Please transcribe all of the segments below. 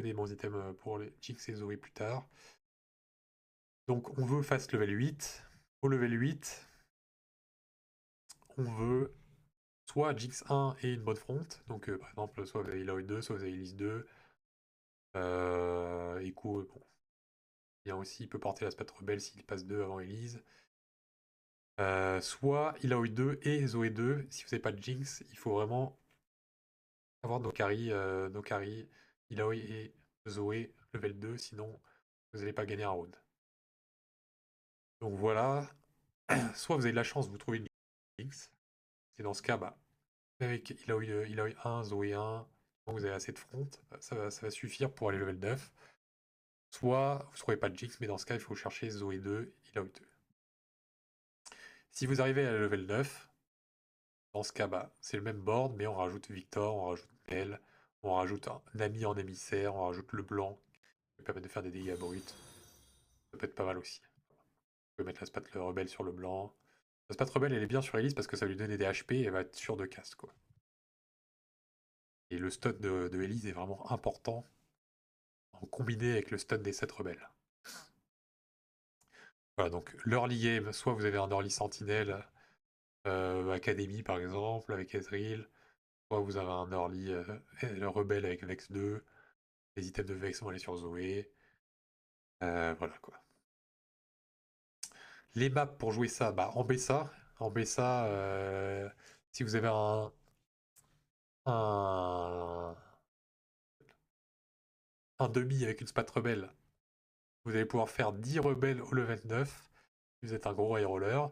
des bons items pour les Jinx et Zoé plus tard. Donc on veut fast level 8. Au level 8, on veut soit Jinx 1 et une bonne front. Donc par exemple, soit vous avez Illaoi 2, soit vous avez Elise 2. Echo, bon, bien aussi, il peut porter la spat rebelle s'il passe 2 avant Elise. Soit Illaoi 2 et Zoé 2. Si vous n'avez pas de Jinx, il faut vraiment avoir nos carries, Illaoi et Zoé level 2, sinon vous n'allez pas gagner un round. Donc voilà, soit vous avez de la chance, vous trouvez une Jinx, et dans ce cas, bah, avec Illaoi 1, Zoé 1, vous avez assez de front, ça va suffire pour aller level 9. Soit vous trouvez pas de Jinx, mais dans ce cas, il faut chercher Zoé 2, Illaoi 2. Si vous arrivez à la level 9, dans ce cas, bah, c'est le même board, mais on rajoute Victor, on rajoute Belle, on rajoute un ami en émissaire, on rajoute le blanc, qui permet de faire des dégâts bruts. Ça peut être pas mal aussi. Vous pouvez mettre la spat rebelle sur le blanc. La spat rebelle, elle est bien sur Elise parce que ça va lui donner des HP et elle va être sûre de cast, quoi. Et le stun de Elise est vraiment important en combiné avec le stun des 7 rebelles. Voilà, donc l'early game, soit vous avez un early sentinelle, Academy par exemple, avec Ezreal, soit vous avez un early rebelle avec Vex 2, les items de Vex vont aller sur Zoé. Voilà quoi. Les maps pour jouer ça, bah en BSA. En BSA, si vous avez un, un demi avec une spat rebelle, vous allez pouvoir faire 10 rebelles au level 9. Vous êtes un gros high roller.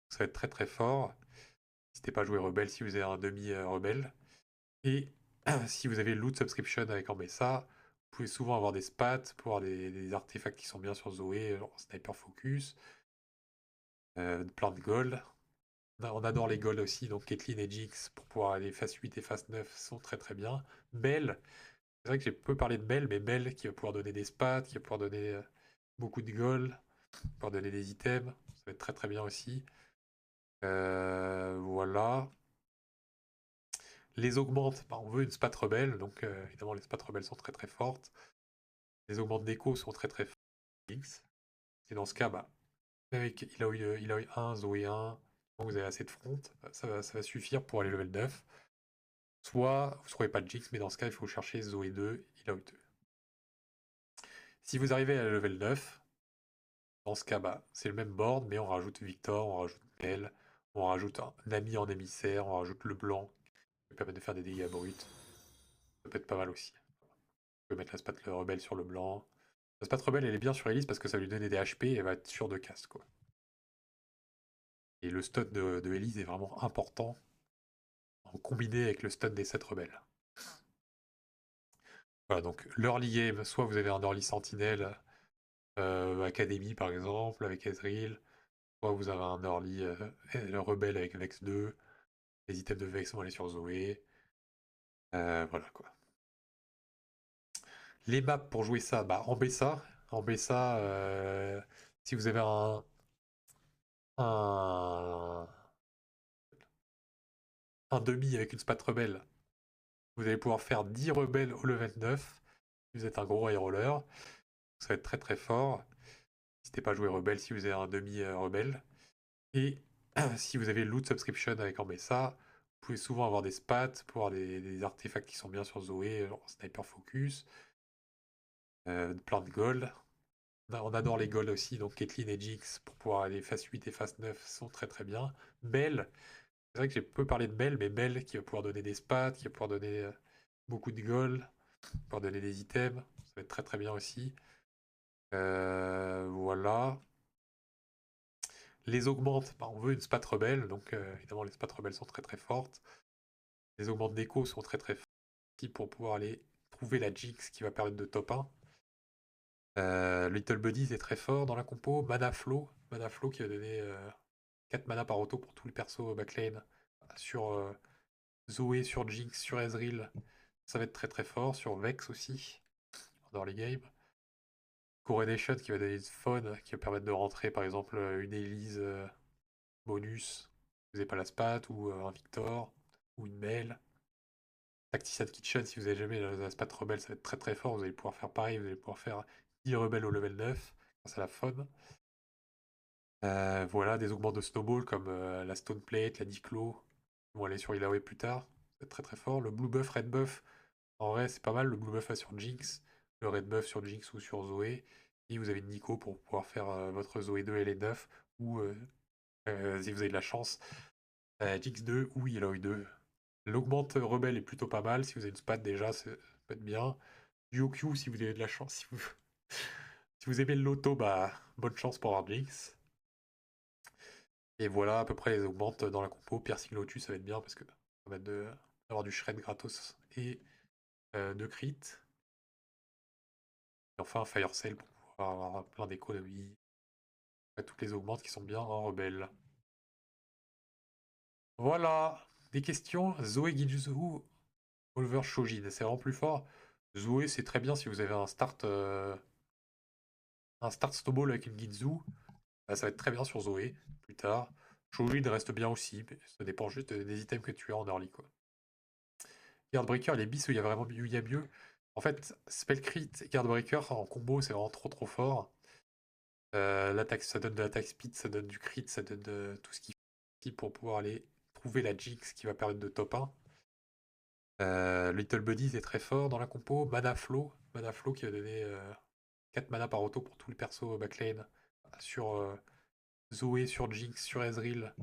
Ça va être très très fort. N'hésitez pas à jouer rebelle si vous avez un demi rebelle. Et si vous avez loot subscription avec en BSA, vous pouvez souvent avoir des spats pour avoir des artefacts qui sont bien sur Zoé, genre Sniper Focus, plein de gold. On adore les gold aussi, donc Caitlyn et Jinx pour pouvoir aller phase 8 et phase 9 sont très très bien. Belle, c'est vrai que j'ai peu parlé de Belle, mais Belle qui va pouvoir donner des spats, qui va pouvoir donner beaucoup de gold, pouvoir donner des items, ça va être très très bien aussi. Voilà. Les augmentes, bah, on veut une spat rebelle, donc évidemment les spats rebelles sont très très fortes. Les augmentes d'écho sont très très fortes. Et dans ce cas, bah, avec Illaoi 1, Zoé 1, vous avez assez de front, ça va suffire pour aller level 9. Soit vous ne trouvez pas de Jinx, mais dans ce cas, il faut chercher Zoé 2, Illaoi 2. Si vous arrivez à la level 9, dans ce cas, bah, c'est le même board, mais on rajoute Victor, on rajoute Belle, on rajoute un ami en émissaire, on rajoute le blanc, qui permet de faire des dégâts bruts. Ça peut être pas mal aussi. Vous pouvez mettre la spat rebelle sur le blanc. La spat rebelle, elle est bien sur Elise parce que ça va lui donner des HP et elle va être sûre de cast, quoi. Et le stun de Elise est vraiment important en combiné avec le stun des 7 rebelles. Voilà, donc l'early game, soit vous avez un early sentinelle, Academy par exemple, avec Ezreal, soit vous avez un early rebelle avec Vex 2, les items de Vex vont aller sur Zoé. Voilà quoi. Les maps pour jouer ça, bah en BSA. En BSA, si vous avez un, un demi avec une spat rebelle, vous allez pouvoir faire 10 rebelles au level 9. Vous êtes un gros high roller. Ça va être très très fort. N'hésitez pas à jouer rebelle si vous avez un demi rebelle. Et si vous avez loot subscription avec en BSA, vous pouvez souvent avoir des spats pour avoir des artefacts qui sont bien sur Zoé, genre Sniper Focus, plein de gold. On adore les gold aussi, donc Caitlyn et Jinx pour pouvoir aller phase 8 et phase 9 sont très très bien. Belle, c'est vrai que j'ai peu parlé de Belle, mais Belle qui va pouvoir donner des spats, qui va pouvoir donner beaucoup de gold, pouvoir donner des items, ça va être très très bien aussi. Voilà. Les augmentes, bah, on veut une spat rebelle, donc évidemment les spats rebelles sont très très fortes. Les augmentes d'écho sont très très fortes pour pouvoir aller trouver la Jinx qui va permettre de top 1. Little Buddies est très fort dans la compo. Mana Flow qui va donner 4 mana par auto pour tous les persos backlane sur Zoé, sur Jinx, sur Ezreal. Ça va être très très fort. Sur Vex aussi, dans les games. Coronation qui va donner une faune qui va permettre de rentrer par exemple une Elise bonus. Vous n'avez pas la spat, ou un Victor, ou une Mel. Tactician Kitchen, si vous avez jamais la Spat Rebelle, ça va être très très fort. Vous allez pouvoir faire pareil, vous allez pouvoir faire 10 rebelles au level 9 grâce à la faune. Voilà, des augments de snowball comme la Stone Plate, la Diclo. On va aller sur Ilaoi plus tard. C'est très très fort. Le Blue Buff, Red Buff, en vrai, c'est pas mal. Le Blue Buff va sur Jinx, le Red Buff sur Jinx ou sur Zoé. Et vous avez Nico pour pouvoir faire votre Zoé 2 et les 9. Ou, si vous avez de la chance, Jinx 2 ou Ilaoi 2. L'augmente rebelle est plutôt pas mal. Si vous avez une spat déjà, ça peut être bien. Q si vous avez de la chance. Si vous aimez le loto, bah, bonne chance pour avoir Jinx. Et voilà à peu près les augmentes dans la compo. Piercing Lotus, ça va être bien parce que ça va être d'avoir du shred gratos et de crit. Et enfin, Fire Sale pour pouvoir avoir plein d'économies. Toutes les augmentes qui sont bien en rebelle. Voilà, des questions. Zoé Ginjuzu, Oliver Shojin, c'est vraiment plus fort. Zoé, c'est très bien si vous avez un start snowball avec une Ginzu. Ça va être très bien sur Zoé plus tard. Shojin reste bien aussi, mais ça dépend juste des items que tu as en early, quoi. Guardbreaker, les bis où il y a vraiment mieux, il y a mieux. En fait, Spell Crit et Guardbreaker en combo, c'est vraiment trop trop fort. L'attaque, ça donne de l'attaque speed, ça donne du crit, ça donne tout ce qu'il faut pour pouvoir aller trouver la Jinx qui va permettre de top 1. Little Buddy, c'est très fort dans la compo. Mana Flow qui va donner 4 mana par auto pour tous les persos backlane. Sur Zoé, sur Jinx, sur Ezreal,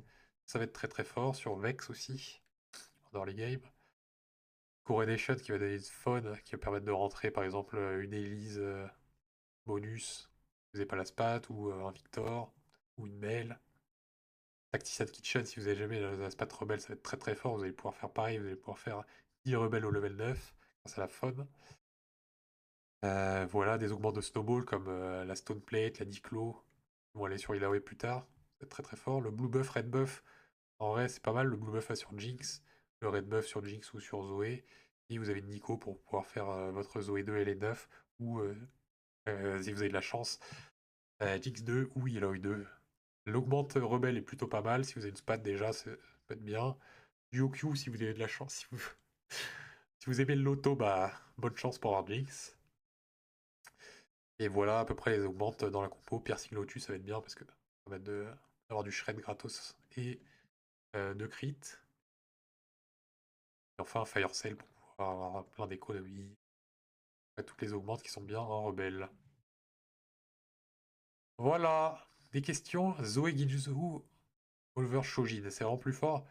ça va être très très fort. Sur Vex aussi, dans les games. Coronation qui va donner une faune, qui va permettre de rentrer par exemple une Elise bonus, vous n'avez pas la spat, ou un Victor, ou une Mel. Tactician Kitchen, si vous avez jamais la spat rebelle, ça va être très très fort, vous allez pouvoir faire pareil, vous allez pouvoir faire 10 rebelles au level 9, grâce à la faune. Voilà, des augments de snowball comme la Stone Plate, la Diclo, on va aller sur Ilaoi plus tard, c'est très très fort. Le Blue Buff, Red Buff, en vrai c'est pas mal, le Blue Buff va sur Jinx, le Red Buff sur Jinx ou sur Zoé, et vous avez Nico pour pouvoir faire votre Zoé 2 et les 9, ou si vous avez de la chance, Jinx 2 ou Ilaoi 2. L'augmente rebelle est plutôt pas mal, si vous avez une spat déjà, ça peut être bien. Q si vous avez de la chance, si vous aimez le loto, bah bonne chance pour avoir Jinx. Et voilà à peu près les augmentes dans la compo. Piercing Lotus, ça va être bien parce que ça va être d'avoir du shred gratos et de crit. Et enfin, Fire Sale pour pouvoir avoir plein d'économies. Toutes les augmentes qui sont bien en rebelle. Voilà, des questions. Zoé Ginjuzu, Oliver Shojin, c'est vraiment plus fort.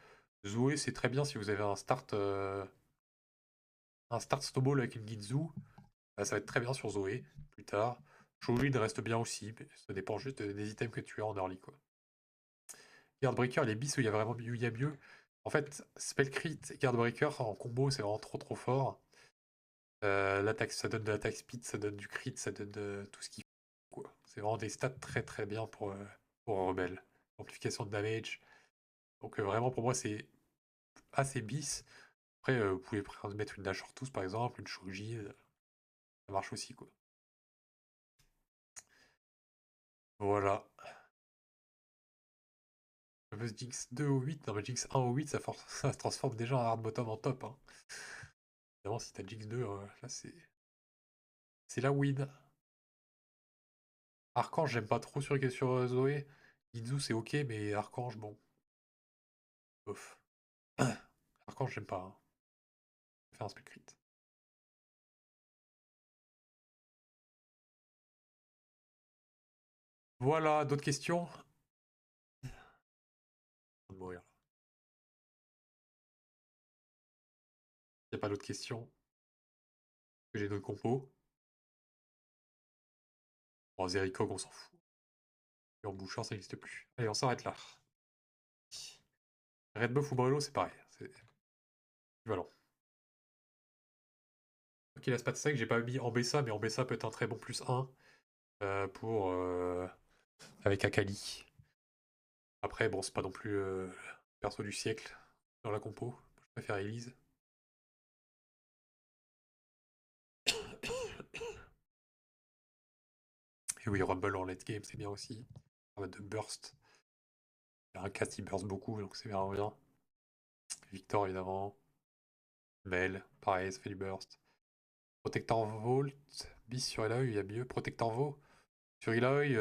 Zoé, c'est très bien si vous avez un start snowball avec une Ginzu. Ça va être très bien sur Zoé plus tard. Shojin reste bien aussi, mais ça dépend juste des items que tu as en early, quoi. Guardbreaker, les bis où il y a vraiment mieux, il y a mieux. En fait, Spell Crit et Guardbreaker en combo, c'est vraiment trop trop fort. L'attaque, ça donne de l'attaque speed, ça donne du crit, ça donne tout ce qu'il faut, quoi. C'est vraiment des stats très très bien pour un rebelle. Amplification de damage. Donc vraiment pour moi c'est assez bis. Après vous pouvez mettre une Nashor tous par exemple, une Shoji, ça marche aussi, quoi. Voilà. Le fameuse Jinx 2 au 8, non mais Jinx 1 au 8, ça se transforme déjà en hard bottom en top, hein. Évidemment si t'as Jinx 2, là c'est la win. Archange, j'aime pas trop sur Zoé. Ginzu, c'est ok, mais Archange, bon, bof. Archange, j'aime pas, hein. Je vais faire un spell crit. Voilà, d'autres questions? On va mourir. Y a pas d'autres questions? Que j'ai d'autres compos? Bon, Zerikog, on s'en fout. Et en bouchard, ça n'existe plus. Allez, on s'arrête là. Red Buff ou Brelo, c'est pareil. C'est équivalent. Ok, la spat 5, j'ai pas mis Ambessa, mais Ambessa peut être un très bon plus 1 pour avec Akali. Après, bon, c'est pas non plus perso du siècle dans la compo. Je préfère Elise. Et oui, Rumble en late game, c'est bien aussi. En mode de burst. Il y a un cast, il burst beaucoup, donc c'est vraiment bien. Victor, évidemment. Mel. pareil, ça fait du burst. Protector Vault, bis sur Eloy, il y a mieux. Protector Vault, sur Eloy,